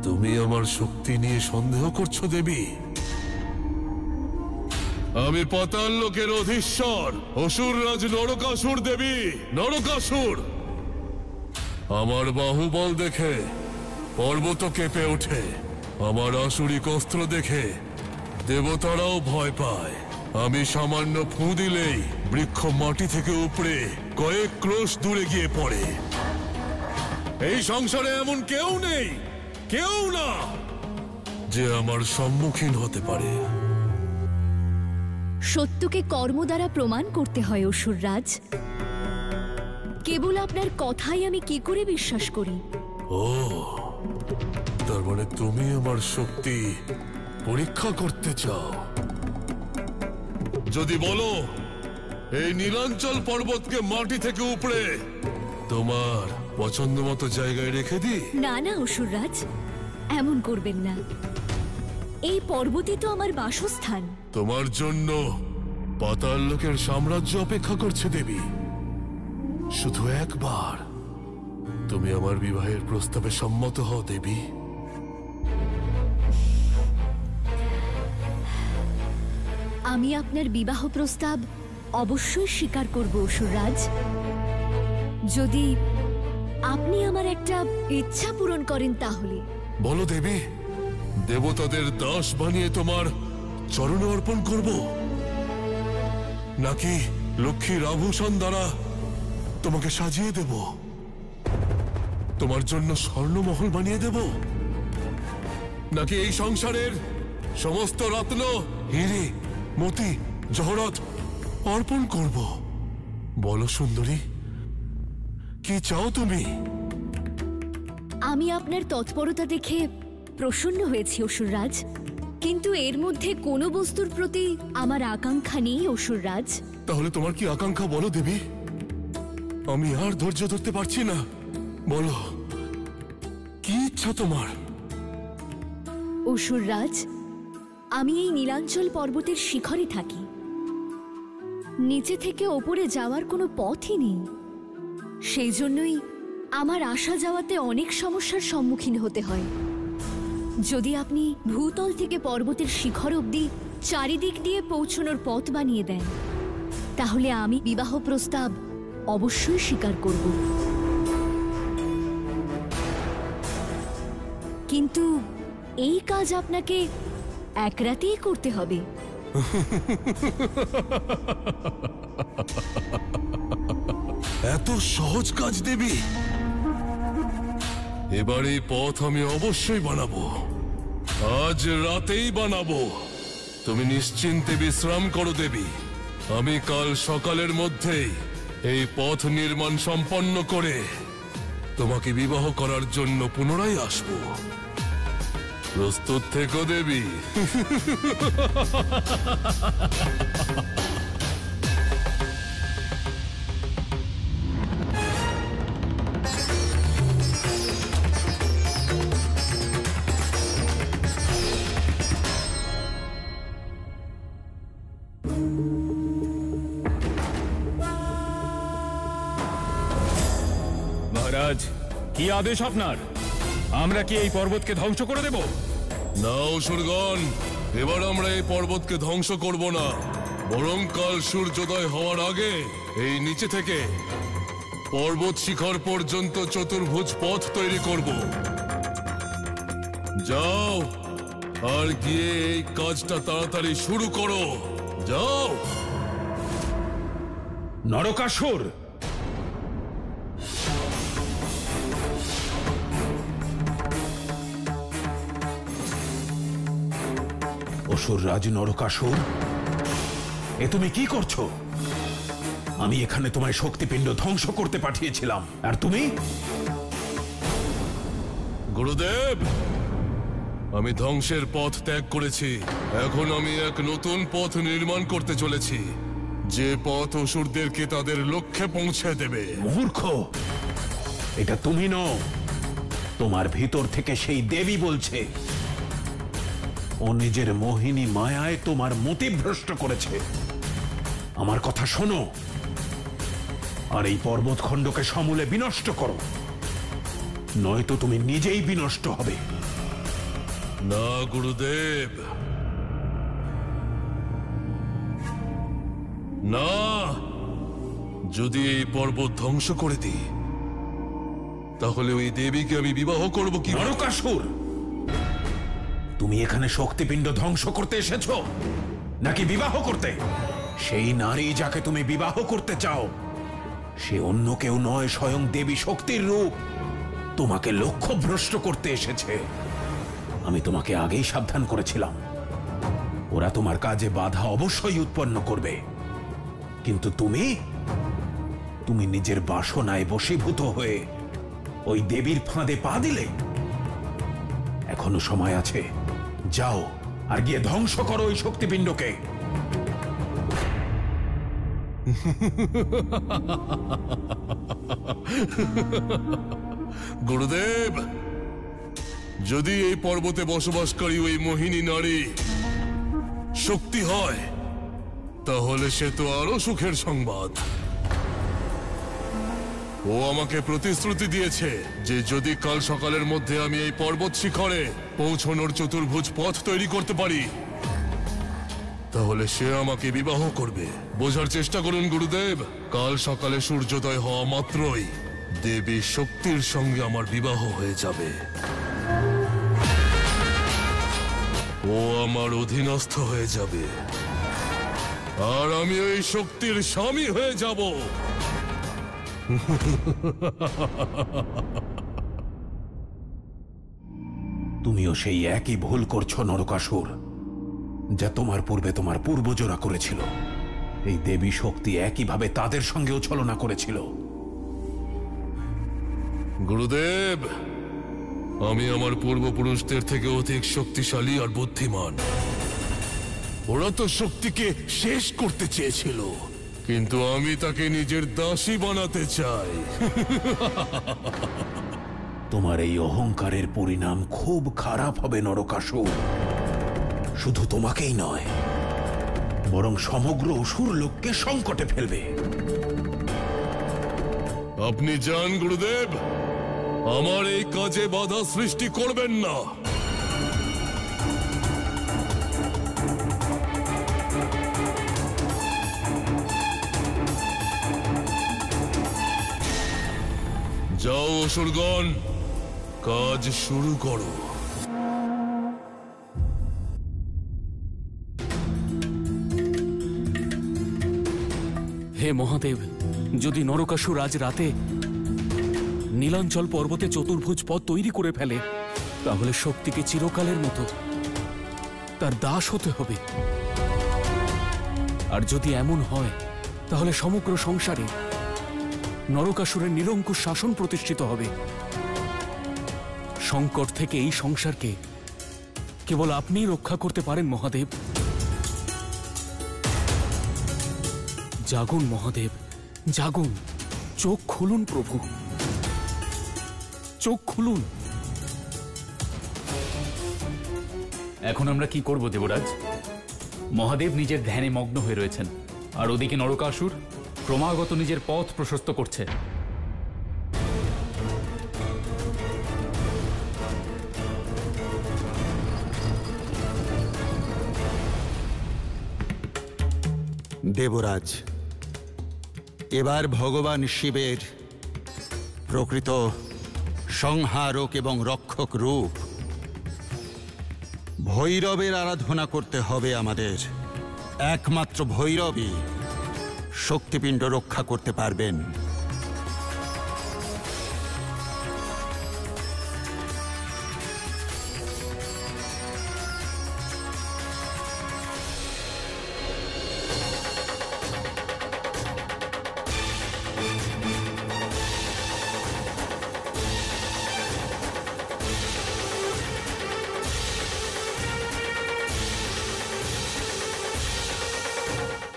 তুমি আমার শক্তি নিয়ে সন্দেহ করছো দেবী? আমি পাতাল লোকের অধীশ্বর অসুররাজ নরকাসুর দেবী, নরকাসুর। আমার বাহুবল দেখে পর্বত কেঁপে ওঠে, আমার আসুরিক অস্ত্র দেখে দেবতারাও ভয় পায়। আমি সামান্য ফুঁ দিলেই বৃক্ষ মাটি থেকে উপড়ে কয়েক ক্রোশ দূরে গিয়ে পড়ে। এই সংসারে এমন কেউ নেই, কেউ না, যে আমার সম্মুখীন হতে পারে। সত্যকে কর্ম দ্বারা প্রমাণ করতে হয় অসুররাজ। কেবল আপনার কথাই আমি কি করে বিশ্বাস করি? ও, তার মানে তুমি আমার শক্তি পরীক্ষা করতে চাও? যদি বলো এই নীলাঞ্চল পর্বতকে মাটি থেকে উপড়ে তোমার পছন্দ মতো জায়গায় রেখে দিই। না না অসুররাজ, এমন করবেন না। এই পর্বতই তো আমার বাসস্থান। তোমার জন্য পাতাল লোকের সাম্রাজ্য অপেক্ষা করছে দেবী। শুধু একবার তুমি আমার বিবাহের প্রস্তাবে সম্মত হও দেবী। আমি আপনার বিবাহ প্রস্তাব অবশ্যই স্বীকার করব অসুররাজ, যদি আপনি আমার একটা ইচ্ছা পূরণ করেন তাহলে। বলো দেবী, দেবতাদের দাস বানিয়ে তোমার চরণে অর্পণ করব, নাকি লক্ষ্মীর আভূষণ দ্বারা তোমাকে সাজিয়ে দেব, তোমার জন্য স্বর্ণমহল বানিয়ে দেব, নাকি এই সংসারের সমস্ত রত্ন হিরে মতি জহরত অর্পণ করব? বলো সুন্দরী, কি চাও তুমি? আমি আপনার তৎপরতা দেখে প্রসন্ন হয়েছি অসুররাজ, কিন্তু এর মধ্যে কোনো বস্তুর প্রতি আমার আকাঙ্ক্ষা নেই অসুররাজ। তাহলে তোমার কি আকাঙ্ক্ষা বলো দেবী? আমি আর ধৈর্য ধরতে পারছি না, বলো কি ইচ্ছা তোমার? অসুররাজ, আমি এই নীলাঞ্চল পর্বতের শিখরে থাকি। নিচে থেকে ওপরে যাওয়ার কোনো পথই নেই। সেই জন্যই আমার আসা যাওয়াতে অনেক সমস্যার সম্মুখীন হতে হয়। যদি আপনি ভূতল থেকে পর্বতের শিখর অবধি চারিদিক দিয়ে পৌঁছানোর পথ বানিয়ে দেন, তাহলে আমি বিবাহ প্রস্তাব অবশ্যই স্বীকার করব। কিন্তু এই কাজ আপনাকে এক রাতেই করতে হবে। এত সহজ কাজ দেবী? এবার এই পথ আমি অবশ্যই বানাবো, আজ রাতেই বানাবো। তুমি নিশ্চিন্তে বিশ্রাম করো দেবী, আমি কাল সকালের মধ্যেই এই পথ নির্মাণ সম্পন্ন করে তোমাকে বিবাহ করার জন্য পুনরায় আসবো। প্রস্তুত থেকো দেবী। মহারাজ, কি আদেশ আপনার? আমরা কি এই পর্বতকে ধ্বংস করে দেব? না অসুরগণ, এবার আমরা এই পর্বতকে ধ্বংস করব না, বরং কাল সূর্যোদয় হওয়ার আগে এই নিচে থেকে পর্বত শিখর পর্যন্ত চতুর্ভুজ পথ তৈরি করব। যাও আর গিয়ে এই কাজটা তাড়াতাড়ি শুরু করো, যাও। নরকাসুর, অসুররাজ নরকাসুর, এ তুমি কি করছো? আমি এখানে তোমায় শক্তিপিণ্ড ধ্বংস করতে পাঠিয়েছিলাম, আর তুমি? গুরুদেব, আমি ধ্বংসের পথ ত্যাগ করেছি, এখন আমি এক নতুন পথ নির্মাণ করতে চলেছি, যে পথ অসুরদেরকে তাদের লক্ষ্যে পৌঁছে দেবে। মূর্খ, এটা তুমি নও, তোমার ভিতর থেকে সেই দেবী বলছে। ও নিজের মোহিনী মায়ায় তোমার মতিভ্রষ্ট করেছে। আমার কথা শোনো, আর এই পর্বতখণ্ডকে সমূলে বিনষ্ট করো, নয়তো তুমি নিজেই বিনষ্ট হবে। না গুরুদেব, না। যদি এই পর্বত ধ্বংস করে দিই, তাহলে ওই দেবীকে আমি বিবাহ করব কি? নরকাসুর, তুমি এখানে শক্তিপিণ্ড ধ্বংস করতে এসেছো নাকি বিবাহ করতে? সেই নারী যাকে তুমি বিবাহ করতে চাও সে অন্য কেউ নয়, স্বয়ং দেবী শক্তির রূপ। তোমাকে লক্ষ্যভ্রষ্ট করতে এসেছে। আমি তোমাকে আগেই সাবধান করেছিলাম, ওরা তোমার কাজে বাধা অবশ্যই উৎপন্ন করবে। কিন্তু তুমি নিজের বাসনায় বশীভূত হয়ে ওই দেবীর ফাঁদে পা দিলে। এখনো সময় আছে, যাও আর গিয়ে ধ্বংস করো ওই শক্তিপিণ্ডকে। গুরুদেব, যদি এই পর্বতে বসবাসকারী ওই মোহিনী নারী শক্তি হয়, তাহলে সে তো আরো সুখের সংবাদ। ও আমাকে প্রতিশ্রুতি দিয়েছে যে যদি কাল সকালের মধ্যে আমি এই পর্বত শিখরে পৌঁছানোর চতুর্ভুজ পথ তৈরি করতে পারি, তাহলে সে আমাকে বিবাহ করবে। বোঝার চেষ্টা করুন গুরুদেব, কাল সকালে সূর্যোদয় হওয়া মাত্রই দেবী শক্তির সঙ্গে আমার বিবাহ হয়ে যাবে। ও আমার অধীনস্থ হয়ে যাবে, আর আমি ওই শক্তির স্বামী হয়ে যাব। তুমিও সেই একই ভুল করছো নরকাসুর, যা তোমার পূর্বে তোমার পূর্বজরা করেছিল। এই দেবী শক্তি একইভাবে তাদের সঙ্গেও ছলনা করেছিল। গুরুদেব, আমি আমার পূর্বপুরুষদের থেকে অধিক শক্তিশালী আর বুদ্ধিমান। ওরা তো শক্তিকে শেষ করতে চেয়েছিল, কিন্তু আমি তাকে নিজের দাসী বানাতে চাই। তোমার এই অহংকারের পরিণাম খুব খারাপ হবে নরকাসুর। শুধু তোমাকেই নয়, বরং সমগ্র অসুর লোককে সংকটে ফেলবে। আপনি যান গুরুদেব, আমার এই কাজে বাধা সৃষ্টি করবেন না। যাও অসুরগণ, কাজ শুরু করো। হে মহাদেব, যদি নরকাসুর আজ রাতে নীলাঞ্চল পর্বতে চতুর্ভুজ পথ তৈরি করে ফেলে, তাহলে শক্তিকে চিরকালের মতো তার দাস হতে হবে। আর যদি এমন হয়, তাহলে সমগ্র সংসারে নরকাসুরের নিরঙ্কুশ শাসন প্রতিষ্ঠিত হবে। সংকট থেকে এই সংসারকে কেবল আপনিই রক্ষা করতে পারেন মহাদেব। জাগুন মহাদেব, জাগুন। চোখ খুলুন প্রভু, চোখ খুলুন। এখন আমরা কি করব দেবরাজ? মহাদেব নিজের ধ্যানে মগ্ন হয়ে রয়েছেন, আর ওদিকে নরকাসুর ক্রমাগত নিজের পথ প্রশস্ত করছে। দেবরাজ, এবার ভগবান শিবের প্রকৃত সংহারক এবং রক্ষক রূপ ভৈরবের আরাধনা করতে হবে আমাদের। একমাত্র ভৈরবই শক্তিপিণ্ড রক্ষা করতে পারবেন।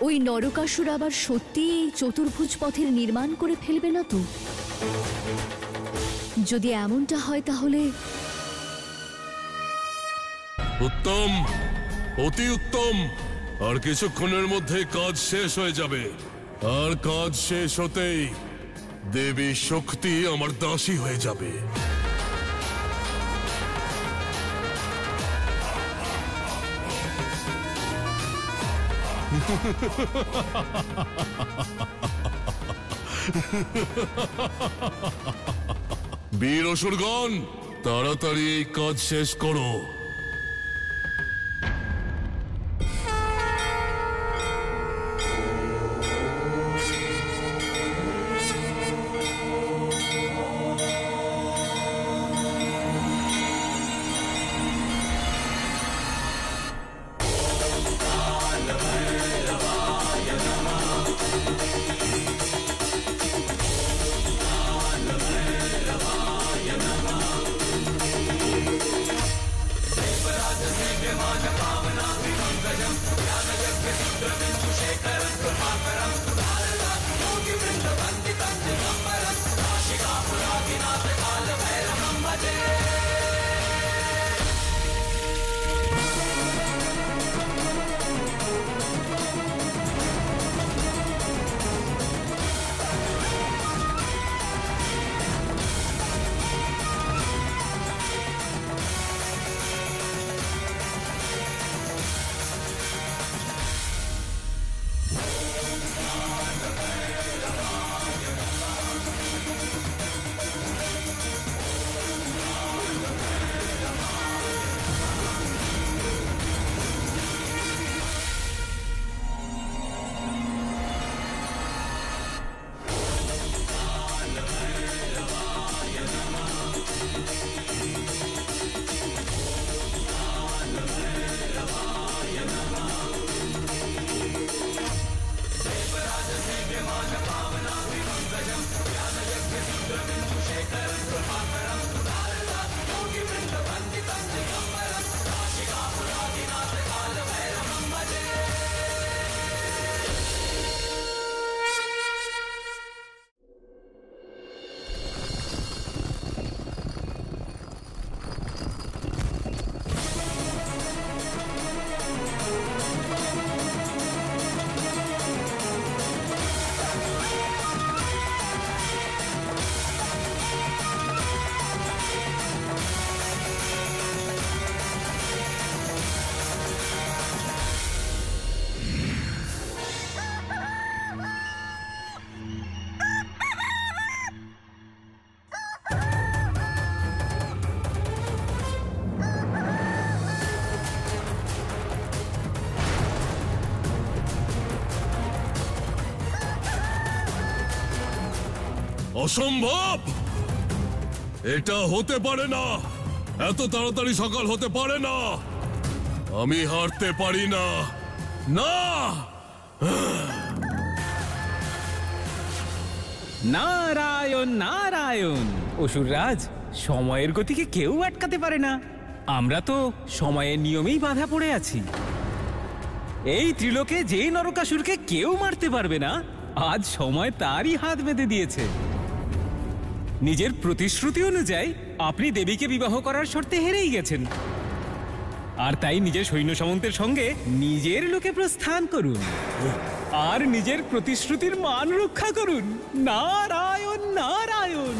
ওই নরকাসুর আবার সত্যি এই চতুর্ভুজ পথের নির্মাণ করে ফেলবে না তো? যদি এমনটা হয় তাহলে উত্তম, অতি উত্তম। আর কিছুক্ষণের মধ্যে কাজ শেষ হয়ে যাবে। আর কাজ শেষ হতেই দেবী শক্তি আমার দাসী হয়ে যাবে। বীর অসুরগণ, তাড়াতাড়ি এই কাজ শেষ করো। অসম্ভব! এটা হতে পারে না, এত তাড়াতাড়ি সকাল হতে পারে না। আমি হারতে পারি না। না, নারায়ণ নারায়ণ। অসুররাজ, সময়ের গতিকে কেউ আটকাতে পারে না। আমরা তো সময়ের নিয়মেই বাধা পড়ে আছি। এই ত্রিলোকে যে নরকাসুরকে কেউ মারতে পারবে না, আজ সময় তারই হাত বেঁধে দিয়েছে। নিজের প্রতিশ্রুতি অনুযায়ী আপনি দেবীকে বিবাহ করার শর্তে হেরেই গেছেন, আর তাই নিজের সৈন্য সামন্তের সঙ্গে নিজের লোকে প্রস্থান করুন আর নিজের প্রতিশ্রুতির মান রক্ষা করুন। নারায়ণ নারায়ণ।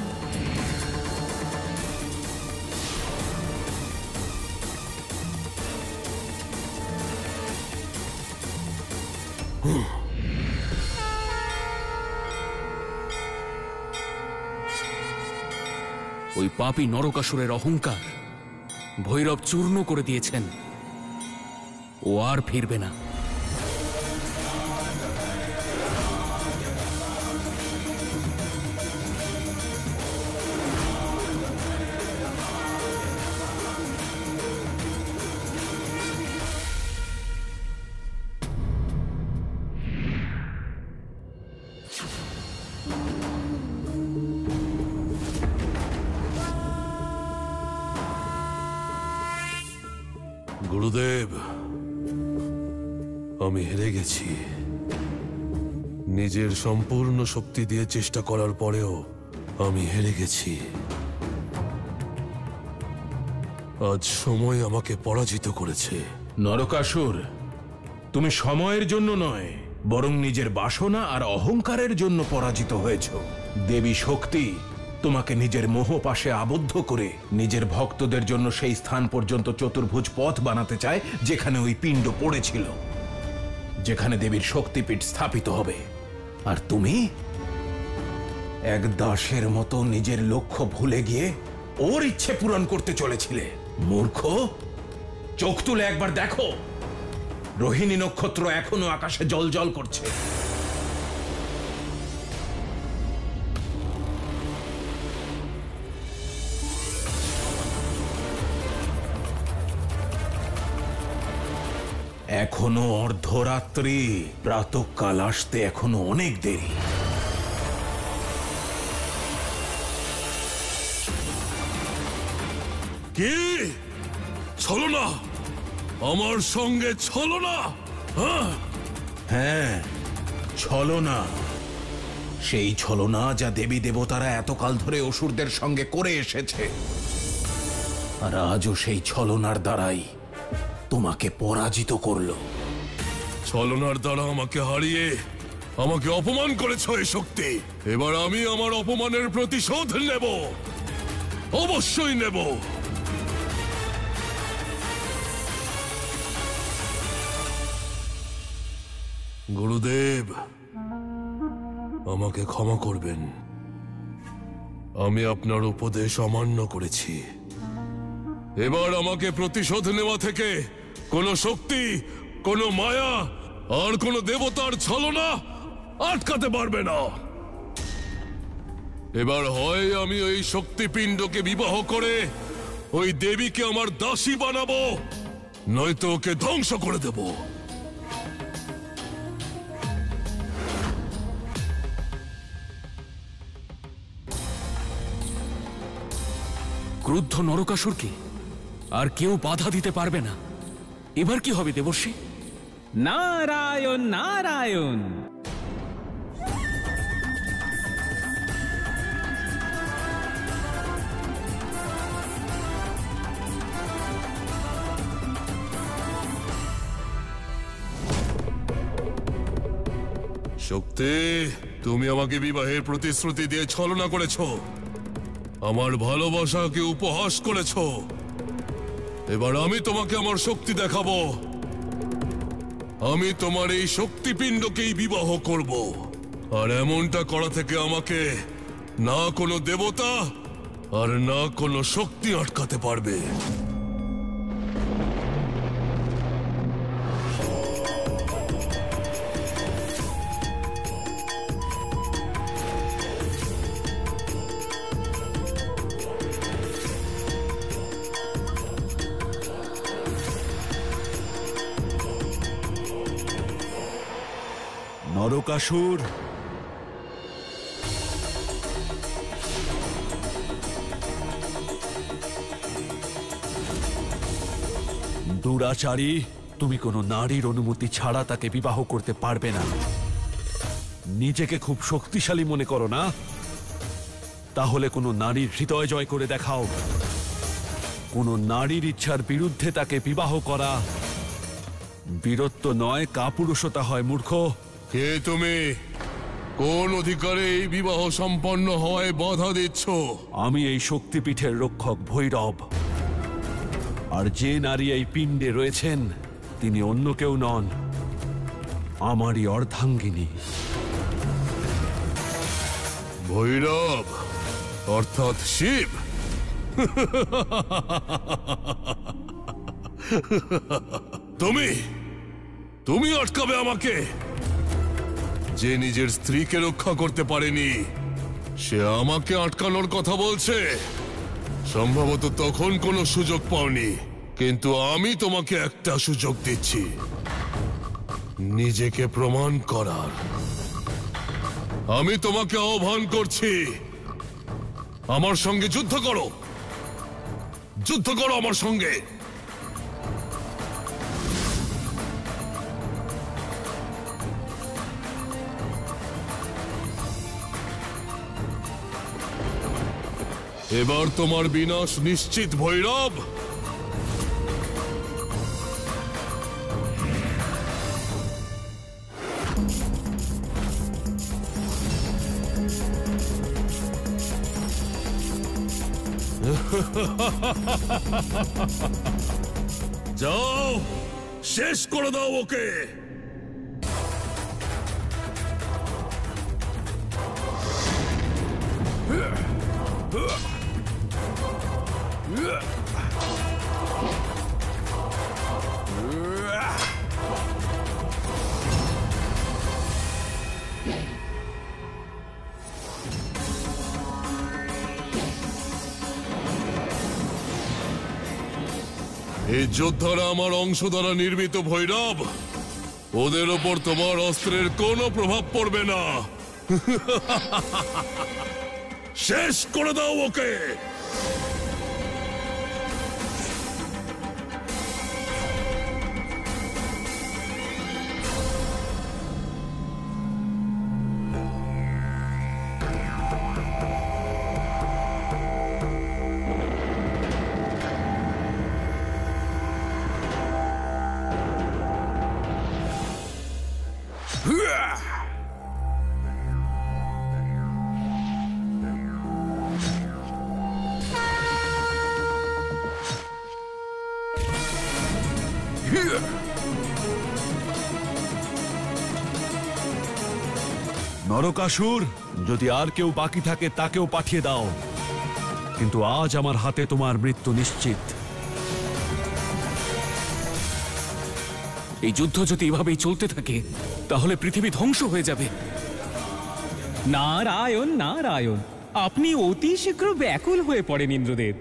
ওই পাপী নরকাসুরের অহংকার ভৈরব চূর্ণ করে দিয়েছেন। ও আর ফিরবে না। গুরুদেব, আমি হেরে গেছি। নিজের সম্পূর্ণ শক্তি দিয়ে চেষ্টা করার পরেও আমি হেরে গেছি। আজ সময় আমাকে পরাজিত করেছে। নরকাসুর, তুমি সময়ের জন্য নয়, বরং নিজের বাসনা আর অহংকারের জন্য পরাজিত হয়েছ। দেবী শক্তি তোমাকে নিজের মোহ পাশে আবদ্ধ করে নিজের ভক্তদের জন্য সেই স্থান পর্যন্ত চতুর্ভুজ পথ বানাতে চায় যেখানে ওই পিণ্ড পড়েছিল, যেখানে দেবীর শক্তিপীঠ স্থাপিত হবে। আর তুমি এক দাসের মতো নিজের লক্ষ্য ভুলে গিয়ে ওর ইচ্ছে পূরণ করতে চলেছিলে। মূর্খ, চোখ তুলে একবার দেখো, রোহিণী নক্ষত্র এখনো আকাশে জ্বলজ্বল করছে। এখনো অর্ধরাত্রি, প্রাতঃকাল আসতে এখনো অনেক দেরি। কি ছলনা? আমার সঙ্গে ছলনা? হ্যাঁ, ছলনা। সেই ছলনা যা দেবী দেবতারা এতকাল ধরে অসুরদের সঙ্গে করে এসেছে, আর আজও সেই ছলনার দ্বারাই তোমাকে পরাজিত করলো। ছলনার দ্বারা আমাকে হারিয়ে আমাকে অপমান করেছ এই শক্তি। এবার আমি আমার অপমানের প্রতিশোধ নেব, অবশ্যই নেব। গুরুদেব, আমাকে ক্ষমা করবেন। আমি আপনার উপদেশ অমান্য করেছি। এবার আমাকে প্রতিশোধ নেওয়া থেকে কোনো শক্তি, কোনো মায়া আর কোনো দেবতার ছলনা আটকাতে পারবে না। এবার হয় আমি ওই শক্তিপিণ্ডকে বিবাহ করে ওই দেবীকে আমার দাসী বানাবো, নয়তো ওকে ধ্বংস করে দেব। ক্রুদ্ধ নরকাসুরকে আর কেউ বাধা দিতে পারবে না। এবার কি হবে দেবর্ষি? নারায়ণ নারায়ণ। শক্তি, তুমি আমাকে বিবাহের প্রতিশ্রুতি দিয়ে ছলনা করেছো, আমার ভালোবাসাকে উপহাস করেছো। এবার আমি তোমাকে আমার শক্তি দেখাবো। আমি তোমার এই শক্তিপিণ্ডকেই বিবাহ করব, আর এমনটা করা থেকে আমাকে না কোনো দেবতা আর না কোনো শক্তি আটকাতে পারবে। নরকাসুর, দুরাচারী, তুমি কোনো নারীর অনুমতি ছাড়া তাকে বিবাহ করতে পারবে না। নিজেকে খুব শক্তিশালী মনে করো না? তাহলে কোনো নারীর হৃদয় জয় করে দেখাও। কোনো নারীর ইচ্ছার বিরুদ্ধে তাকে বিবাহ করা বীরত্ব নয়, কাপুরুষতা হয়। মূর্খ, কে তুমি? কোন অধিকারে এই বিবাহ সম্পন্ন হয় বাধা দিচ্ছ? আমি এই শক্তিপীঠের রক্ষক ভৈরব, আর যে নারী এই পিণ্ডে রয়েছেন তিনি অন্য কেউ নন, আমারই অর্ধাঙ্গিনী। ভৈরব অর্থাৎ শিব? তুমি আটকাবে আমাকে? যে নিজের স্ত্রীকে রক্ষা করতে পারেনি সে আমাকে আটকানোর কথা বলছে। সম্ভবত তখন কোনো সুযোগ পাওনি, কিন্তু আমি তোমাকে একটা সুযোগ দিচ্ছি নিজেকে প্রমাণ করার। আমি তোমাকে আহ্বান করছি, আমার সঙ্গে যুদ্ধ করো, যুদ্ধ করো আমার সঙ্গে। এবার তোমার বিনাশ নিশ্চিত ভৈরব। যাও, শেষ করে দাও ওকে। এই যোদ্ধারা আমার অংশ দ্বারা নির্মিত ভৈরব, ওদের ওপর তোমার অস্ত্রের কোনো প্রভাব পড়বে না। শেষ করে দাও ওকে। নরকাসুর, যদি আর কেউ বাকি থাকে তাকেও পাঠিয়ে দাও, কিন্তু আজ আমার হাতে তোমার মৃত্যু নিশ্চিত। এই যুদ্ধ যদি এভাবেই চলতে থাকে তাহলে পৃথিবী ধ্বংস হয়ে যাবে। নারায়ণ নারায়ণ, আপনি অতি শীঘ্র ব্যাকুল হয়ে পড়েন ইন্দ্রদেব।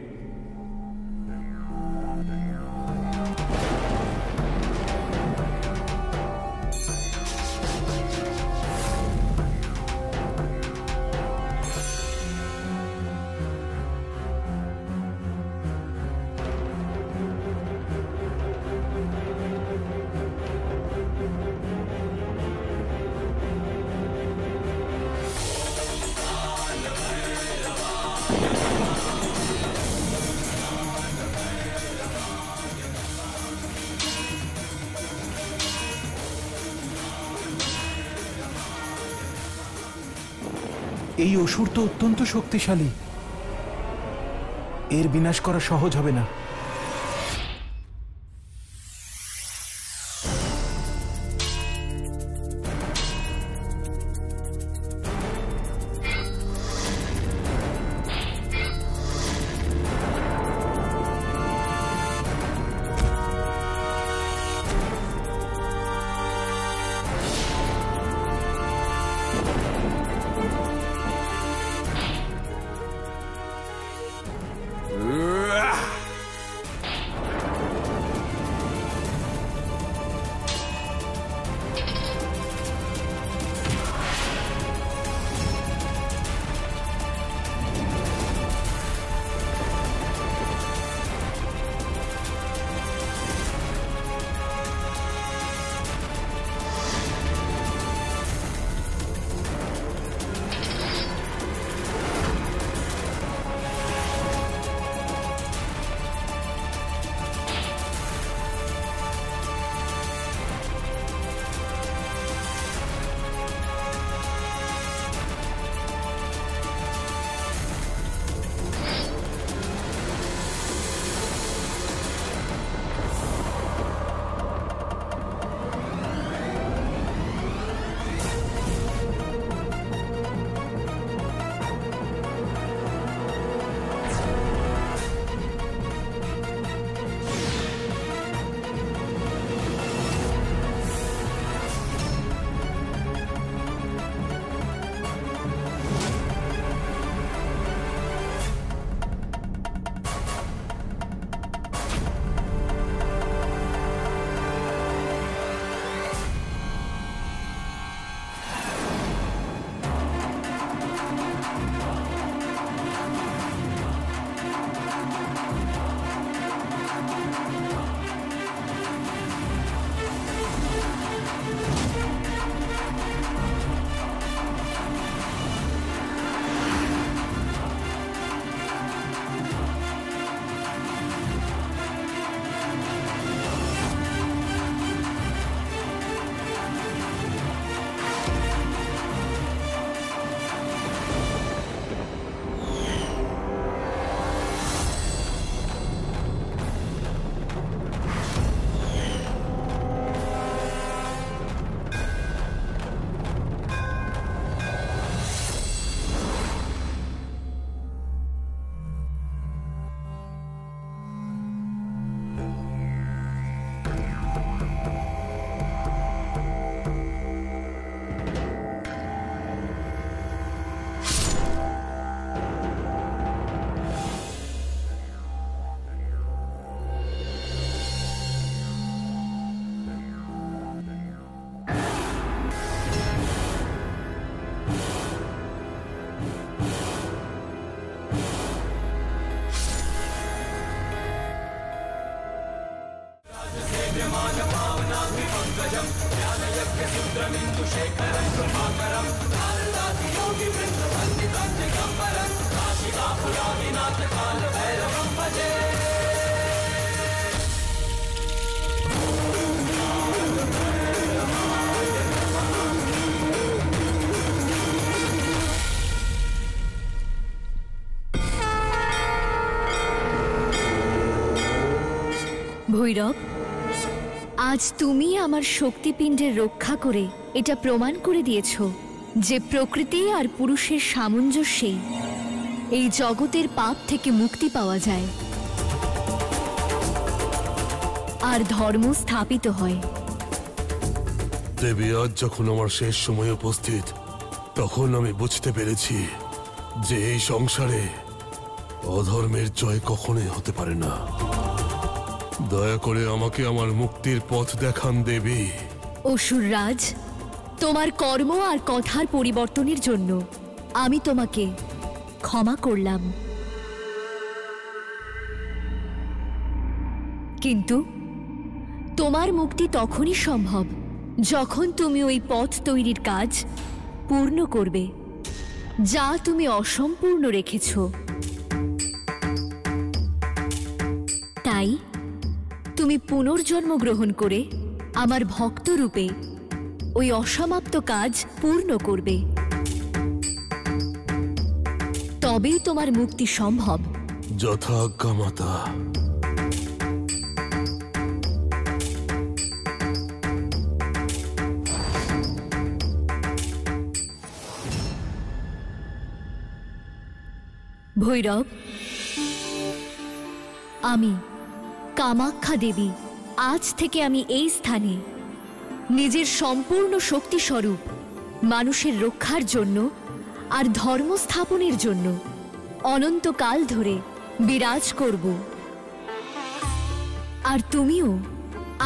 এই অসুর তো অত্যন্ত শক্তিশালী, এর বিনাশ করা সহজ হবে না। ভৈরব, আজ তুমি আমার শক্তিপিণ্ডের রক্ষা করে এটা প্রমাণ করে দিয়েছ যে প্রকৃতি আর পুরুষের সামঞ্জস্যেই এই জগতের পাপ থেকে মুক্তি পাওয়া যায় আর ধর্ম স্থাপিত হয়। দেবী, আজ যখন আমার শেষ সময় উপস্থিত, তখন আমি বুঝতে পেরেছি যে এই সংসারে অধর্মের জয় কখনোই হতে পারে না। দয়া করে আমাকে আমার মুক্তির পথ দেখান দেবী। অসুররাজ, তোমার কর্ম আর কথার পরিবর্তনের জন্য আমি তোমাকে ক্ষমা করলাম, কিন্তু তোমার মুক্তি তখনই সম্ভব যখন তুমি ওই পথ তৈরির কাজ পূর্ণ করবে যা তুমি অসম্পূর্ণ রেখেছ। তাই তুমি পুনর্জন্ম গ্রহণ করে আমার ভক্ত রূপে ওই অসমাপ্ত কাজ পূর্ণ করবে, তবেই তোমার মুক্তি সম্ভব। যথাজ্ঞা মাতা। ভৈরব, আমি কামাখ্যা দেবী আজ থেকে আমি এই স্থানে নিজের সম্পূর্ণ শক্তিস্বরূপ মানুষের রক্ষার জন্য আর ধর্ম স্থাপনের জন্য অনন্তকাল ধরে বিরাজ করব। আর তুমিও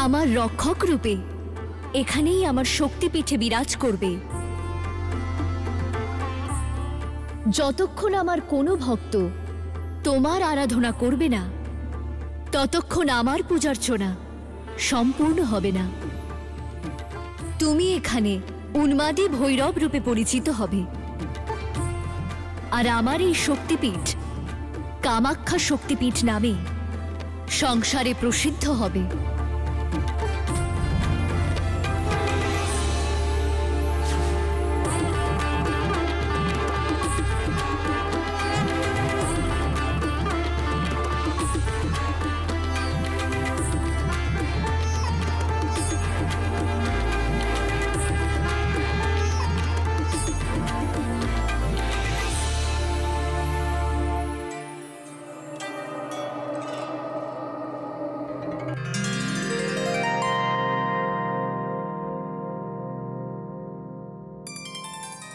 আমার রক্ষক রূপে এখানেই আমার শক্তিপীঠে বিরাজ করবে। যতক্ষণ আমার কোনো ভক্ত তোমার আরাধনা করবে না, ততক্ষণ আমার পূজার্চনা সম্পূর্ণ হবে না। তুমি এখানে উন্মাদী ভৈরব রূপে পরিচিত হবে, আর আমার এই শক্তিপীঠ কামাখ্যা শক্তিপীঠ নামে সংসারে প্রসিদ্ধ হবে।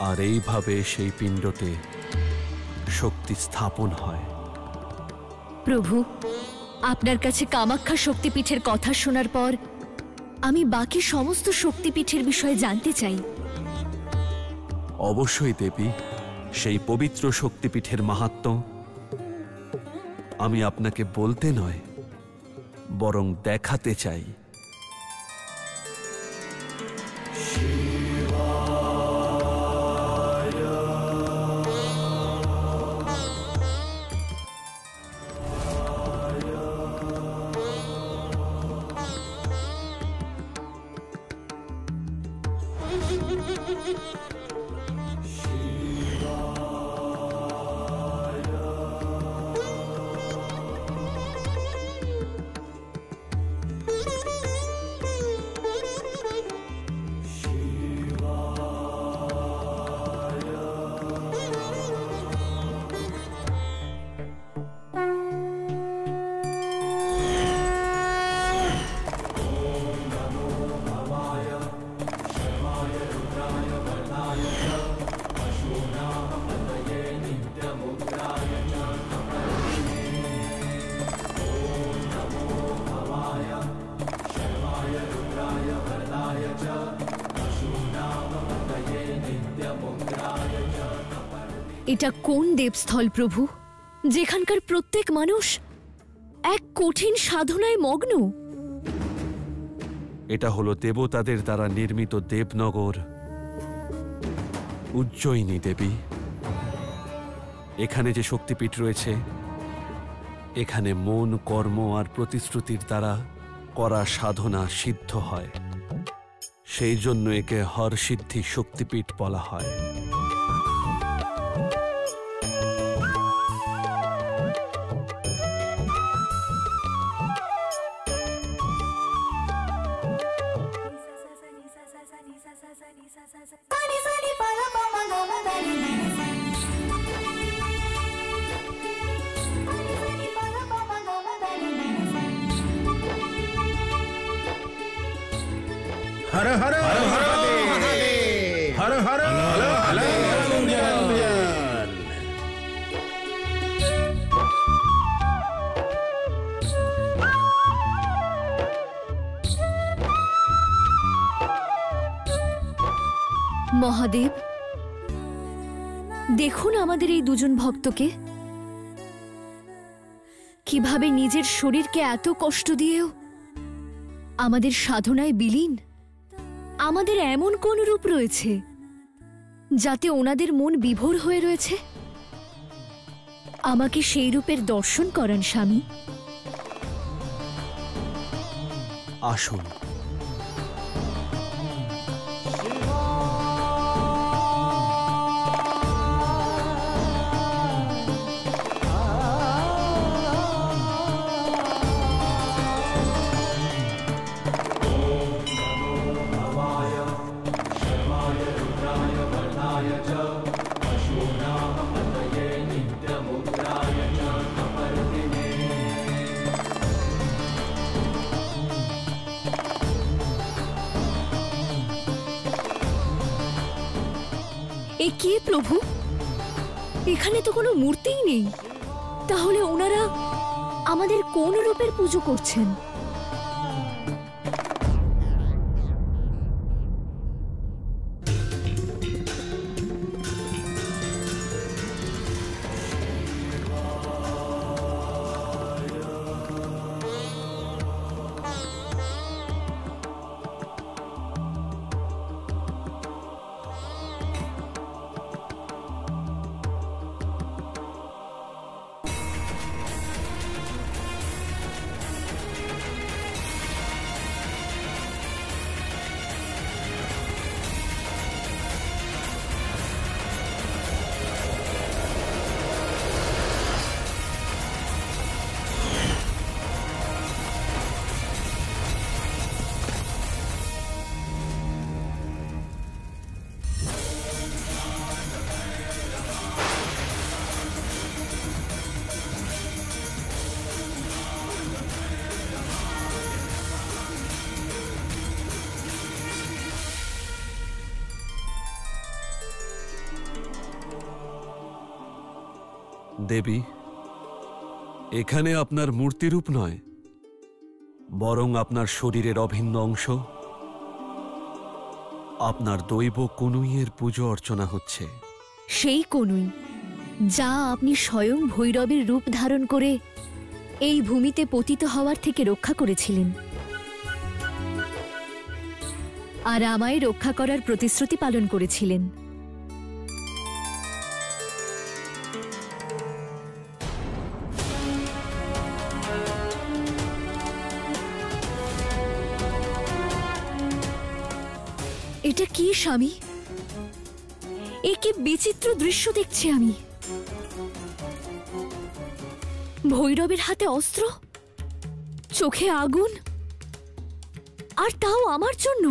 আর এইভাবে সেই পিণ্ডতে শক্তি স্থাপন হয়। প্রভু, আপনার কাছে কামাখ্যা শক্তিপীঠের কথা শোনার পর আমি বাকি সমস্ত শক্তিপীঠের বিষয়ে জানতে চাই। অবশ্যই দেবী, সেই পবিত্র শক্তিপীঠের মাহাত্ম্য আমি আপনাকে বলতে নয়, বরং দেখাতে চাই। এটা কোন দেবস্থল প্রভু, যেখানকার প্রত্যেক মানুষ এক কঠিন সাধনায় মগ্ন? এটা হলো দেবতাদের দ্বারা নির্মিত দেবনগর উজ্জয়িনী দেবী। এখানে যে শক্তিপীঠ রয়েছে, এখানে মন, কর্ম আর প্রতিশ্রুতির দ্বারা করা সাধনা সিদ্ধ হয়। সেই জন্য একে হরসিদ্ধি শক্তিপীঠ বলা হয়। হর হর হর হর মহাদেব, দেখুন আমাদের এই দুজন ভক্তকে, কিভাবে নিজের শরীরকে এত কষ্ট দিয়েও আমাদের সাধনায় বিলীন। আমাদের এমন কোন রূপ রয়েছে যাতে ওনাদের মন বিভোর হয়ে রয়েছে? আমাকে সেই রূপের দর্শন করান স্বামী। আসুন। এ কে প্রভু? এখানে তো কোনো মূর্তিই নেই। তাহলে ওনারা আমাদের কোন রূপের পুজো করছেন? দেবী, এখানে আপনার মূর্তিরূপ নয়, বরং আপনার শরীরের অভিন্ন অংশ, আপনার দৈব কনুইয়ের পুজো অর্চনা হচ্ছে। সেই কনুই যা আপনি স্বয়ং ভৈরবের রূপ ধারণ করে এই ভূমিতে পতিত হওয়ার থেকে রক্ষা করেছিলেন, আর আমায় রক্ষা করার প্রতিশ্রুতি পালন করেছিলেন। এটা কি স্বামী? এ কি বিচিত্র দৃশ্য দেখছি আমি। ভৈরবের হাতে অস্ত্র, চোখে আগুন, আর তাও আমার জন্য।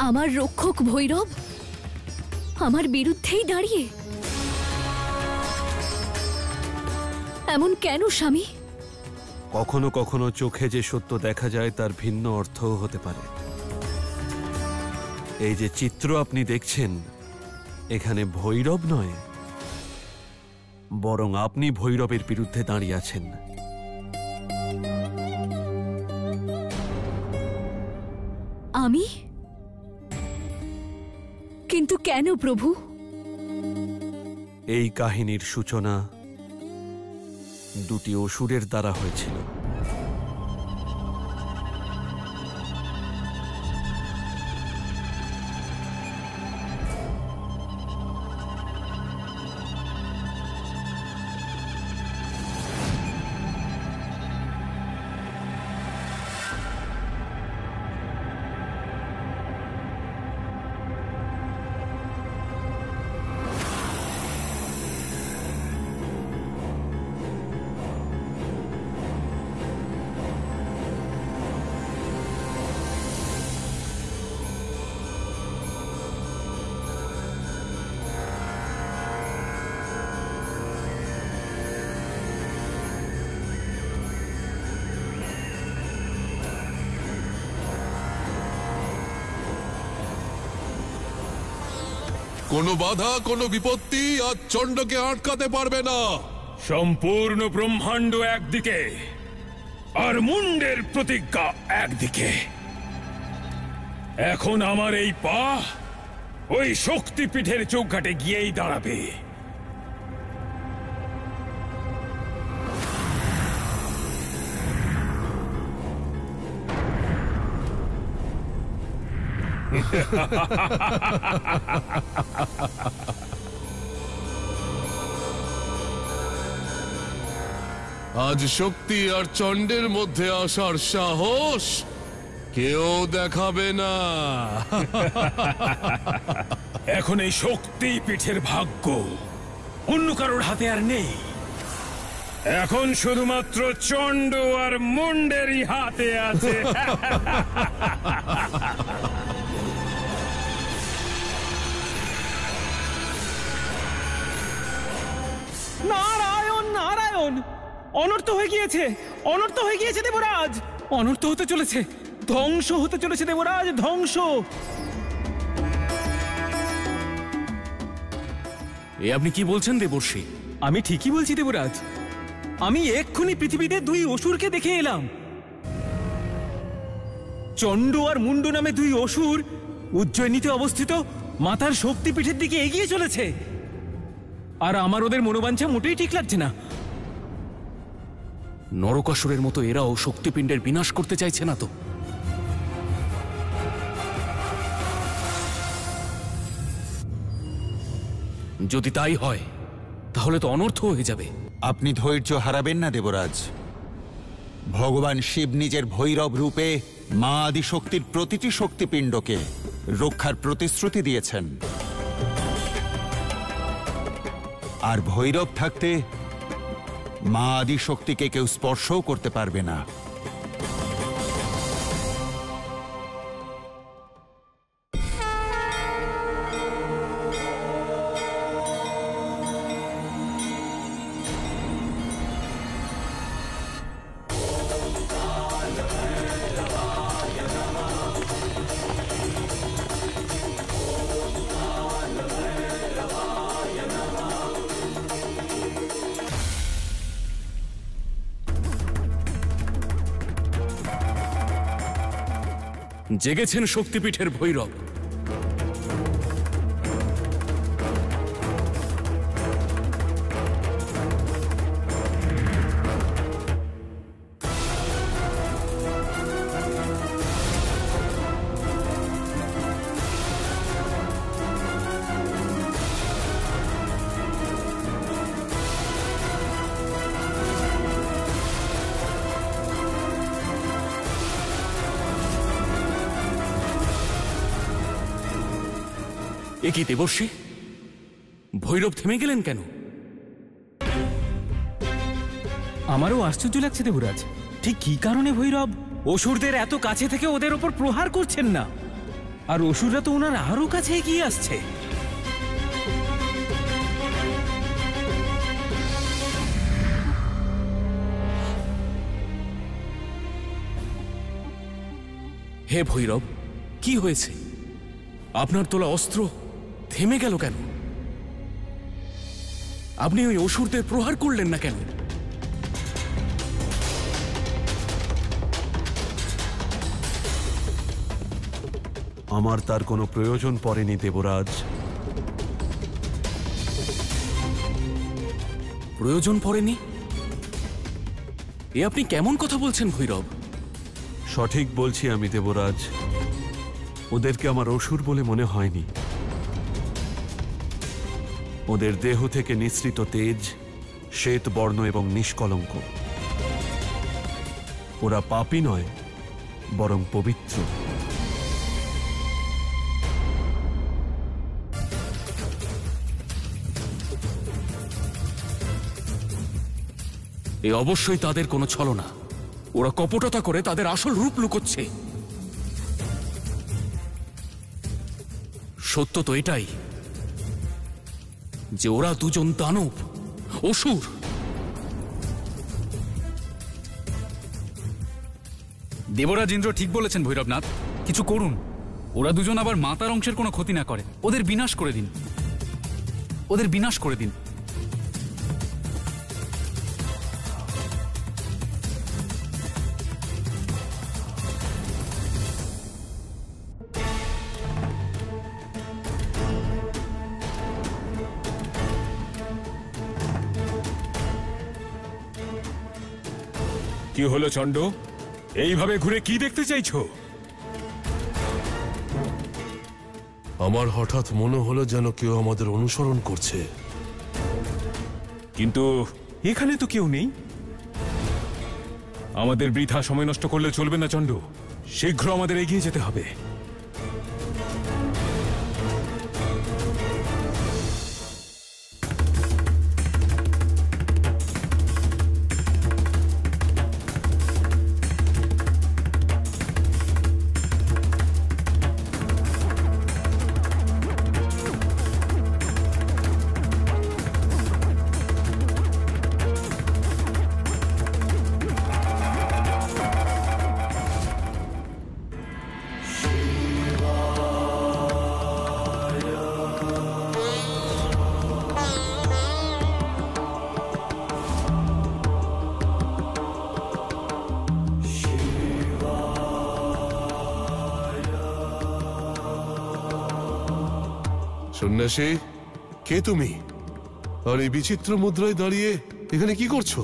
আমার রক্ষক ভৈরব আমার বিরুদ্ধেই দাঁড়িয়ে। এমন কেন স্বামী? কখনো কখনো চোখে যে সত্য দেখা যায় তার ভিন্ন অর্থও হতে পারে। এই যে চিত্র আপনি দেখছেন, এখানে ভৈরব নয়, বরং আপনি ভৈরবের বিরুদ্ধে দাঁড়িয়ে আছেন। আমি? কিন্তু কেন প্রভু? এই কাহিনীর সূচনা দুটি অসুরের দ্বারা হয়েছিল। কোনো বাধা, কোনো বিপত্তি আজ চণ্ডকে আটকাতে পারবে না। সম্পূর্ণ ব্রহ্মাণ্ড একদিকে আর মুন্ডের প্রতিজ্ঞা একদিকে। এখন আমার এই পা ওই শক্তিপীঠের চৌকাঠে গিয়েই দাঁড়াবে। আজ শক্তি আর চণ্ডের মধ্যে আসার সাহস কেউ দেখাবে না। এখন এই শক্তিপীঠের ভাগ্য অন্য কারোর হাতে আর নেই। এখন শুধুমাত্র চণ্ড আর মুন্ডেরই হাতে আছে। নারায়ণ নারায়ণ, অনর্থ হয়ে গিয়েছে, অনর্থ হয়ে গিয়েছে দেবরাজ, অনর্থ হতে চলেছে, ধ্বংস হতে চলেছে দেবরাজ, ধ্বংস। এ আপনি কি বলছেন দেবর্ষি? আমি ঠিকই বলছি দেবরাজ, আমি এক্ষুনি পৃথিবীতে দুই অসুরকে দেখে এলাম। চণ্ড আর মুন্ড নামে দুই অসুর উজ্জয়িনীতে অবস্থিত মাতার শক্তিপীঠের দিকে এগিয়ে চলেছে, আর আমার ওদের মনোবাঞ্ছা মোটেই ঠিক লাগছে না। নরকাসুরের মতো এরাও শক্তিপিণ্ডের বিনাশ করতে চাইছে না তো? যদি তাই হয় তাহলে তো অনর্থ হয়ে যাবে। আপনি ধৈর্য হারাবেন না দেবরাজ। ভগবান শিব নিজের ভৈরব রূপে মা আদিশক্তির প্রতিটি শক্তিপিণ্ডকে রক্ষার প্রতিশ্রুতি দিয়েছেন, আর ভৈরব থাকতে মা আদিশক্তিকে কেউ স্পর্শও করতে পারবে না। জেগেছেন শক্তিপীঠের ভৈরব। এ কি দেবর্ষি, ভৈরব থেমে গেলেন কেন? আমারও আশ্চর্য লাগছে দেবরাজ, ঠিক কি কারণে ভৈরব অসুরদের এত কাছে থেকে ওদের ওপর প্রহার করছেন না, আর অসুররা তো ওনার আরো কাছে এগিয়ে আসছে। হে ভৈরব, কি হয়েছে? আপনার তোলা অস্ত্র থেমে গেল কেন? আপনি ওই অসুরদের প্রহার করলেন না কেন? আমার তার কোনো প্রয়োজন পড়েনি দেবরাজ। প্রয়োজন পড়েনি? এ আপনি কেমন কথা বলছেন ভৈরব? সঠিক বলছি আমি দেবরাজ, ওদেরকে আমার অসুর বলে মনে হয়নি। ওদের দেহ থেকে নিঃসৃত তেজ শ্বেত বর্ণ এবং নিষ্কলঙ্ক। ওরা পাপী নয়, বরং পবিত্র। এ অবশ্যই তাদের কোনো ছলনা। ওরা কপটতা করে তাদের আসল রূপ লুকোচ্ছে। সত্য তো এটাই যে ওরা দুজন দানব, অসুর। দেবরাজ ইন্দ্র ঠিক বলেছেন ভৈরবনাথ, কিছু করুন। ওরা দুজন আবার মাতার অংশের কোনো ক্ষতি না করে, ওদের বিনাশ করে দিন। ওদের বিনাশ করে দিন। কি হলো চণ্ড? এইভাবে ঘুরে কি দেখতে চাইছো? আমার হঠাৎ মনে হলো যেন কেউ আমাদের অনুসরণ করছে। কিন্তু এখানে তো কেউ নেই। আমাদের বৃথা সময় নষ্ট করলে চলবে না চণ্ড, শীঘ্র আমাদের এগিয়ে যেতে হবে। সন্ন্যাসী, কে তুমি? আর এই বিচিত্র মুদ্রায় দাঁড়িয়ে এখানে কি করছো?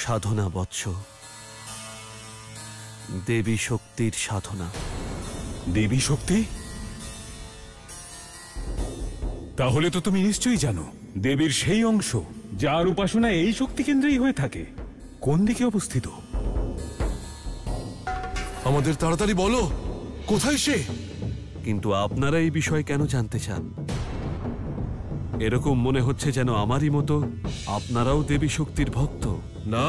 সাধনা বৎস, দেবী শক্তির সাধনা। দেবী শক্তি? তাহলে তো তুমি নিশ্চয়ই জানো দেবীর সেই অংশ যার উপাসনা এই শক্তি কেন্দ্রেই হয়ে থাকে কোন দিকে অবস্থিত। আমাদের তাড়াতাড়ি বলো, কোথায় সে? কিন্তু আপনারা এই বিষয় কেন জানতে চান? এরকম মনে হচ্ছে যেন আমারই মতো আপনারাও দেবী শক্তির ভক্ত। না,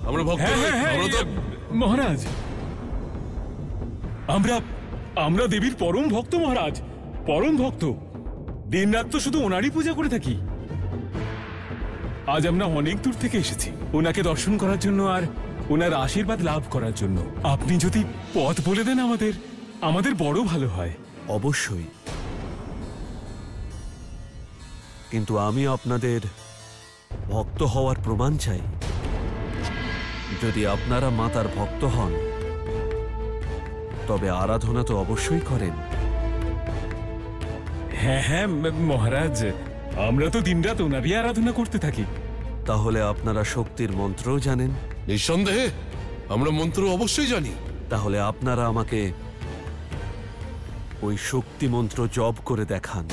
আমরা ভক্ত নই। আমরা তো মহারাজ, আমরা দেবীর পরম ভক্ত মহারাজ, পরম ভক্ত। দিনরাত তো শুধু ওনারই পূজা করে থাকি। আজ আমরা অনেক দূর থেকে এসেছি ওনাকে দর্শন করার জন্য আর ওনার আশীর্বাদ লাভ করার জন্য। আপনি যদি পথ বলে দেন আমাদের বড় ভালো হয়। অবশ্যই, কিন্তু আমি আপনাদের ভক্ত হওয়ার প্রমাণ চাই। যদি আপনারা মাতার ভক্ত হন তবে আরাধনা তো অবশ্যই করেন। হ্যাঁ হ্যাঁ মহারাজ, আমরা তো দিনরাত ওনারই আরাধনা করতে থাকি। তাহলে আপনারা শক্তির মন্ত্রও জানেন? নিঃসন্দেহে আমরা মন্ত্র অবশ্যই জানি। তাহলে আপনারা আমাকে ওই শক্তি মন্ত্র জপ করে দেখান।